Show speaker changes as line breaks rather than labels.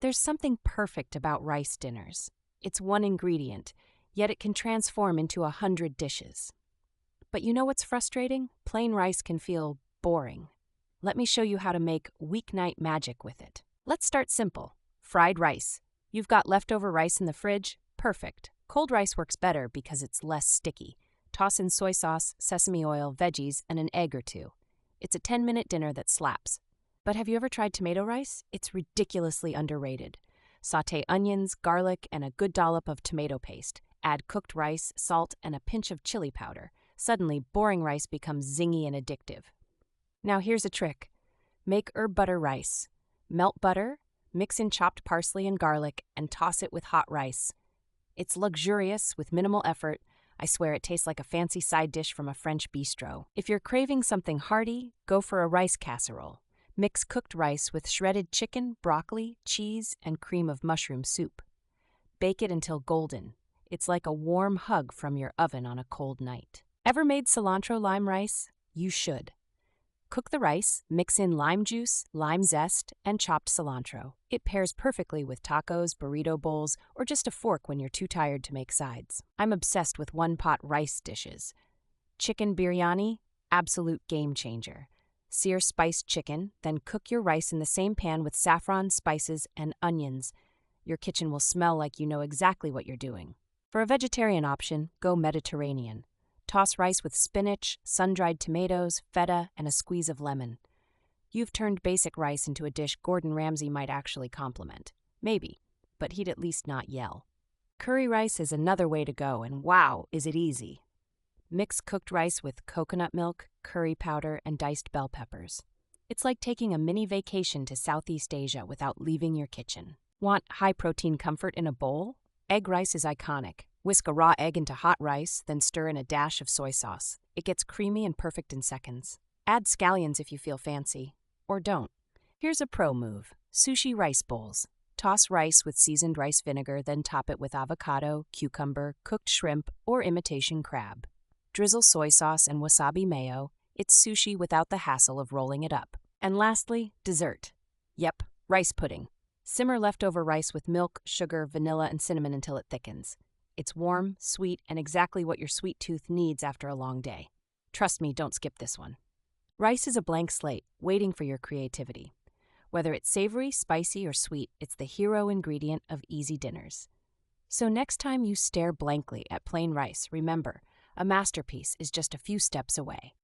There's something perfect about rice dinners. It's one ingredient, yet it can transform into 100 dishes. But you know what's frustrating? Plain rice can feel boring. Let me show you how to make weeknight magic with it. Let's start simple. Fried rice. You've got leftover rice in the fridge? Perfect. Cold rice works better because it's less sticky. Toss in soy sauce, sesame oil, veggies, and an egg or two. It's a 10-minute dinner that slaps. But have you ever tried tomato rice? It's ridiculously underrated. Sauté onions, garlic, and a good dollop of tomato paste. Add cooked rice, salt, and a pinch of chili powder. Suddenly, boring rice becomes zingy and addictive. Now here's a trick. Make herb butter rice. Melt butter, mix in chopped parsley and garlic, and toss it with hot rice. It's luxurious with minimal effort. I swear it tastes like a fancy side dish from a French bistro. If you're craving something hearty, go for a rice casserole. Mix cooked rice with shredded chicken, broccoli, cheese, and cream of mushroom soup. Bake it until golden. It's like a warm hug from your oven on a cold night. Ever made cilantro lime rice? You should. Cook the rice, mix in lime juice, lime zest, and chopped cilantro. It pairs perfectly with tacos, burrito bowls, or just a fork when you're too tired to make sides. I'm obsessed with one-pot rice dishes. Chicken biryani, absolute game changer. Sear spiced chicken, then cook your rice in the same pan with saffron, spices, and onions. Your kitchen will smell like you know exactly what you're doing. For a vegetarian option, go Mediterranean. Toss rice with spinach, sun-dried tomatoes, feta, and a squeeze of lemon. You've turned basic rice into a dish Gordon Ramsay might actually compliment. Maybe, but he'd at least not yell. Curry rice is another way to go, and wow, is it easy. Mix cooked rice with coconut milk, curry powder, and diced bell peppers. It's like taking a mini vacation to Southeast Asia without leaving your kitchen. Want high-protein comfort in a bowl? Egg rice is iconic. Whisk a raw egg into hot rice, then stir in a dash of soy sauce. It gets creamy and perfect in seconds. Add scallions if you feel fancy. Or don't. Here's a pro move. Sushi rice bowls. Toss rice with seasoned rice vinegar, then top it with avocado, cucumber, cooked shrimp, or imitation crab. Drizzle soy sauce and wasabi mayo. It's sushi without the hassle of rolling it up. And lastly, dessert. Yep, rice pudding. Simmer leftover rice with milk, sugar, vanilla, and cinnamon until it thickens. It's warm, sweet, and exactly what your sweet tooth needs after a long day. Trust me, don't skip this one. Rice is a blank slate, waiting for your creativity. Whether it's savory, spicy, or sweet, it's the hero ingredient of easy dinners. So next time you stare blankly at plain rice, remember, a masterpiece is just a few steps away.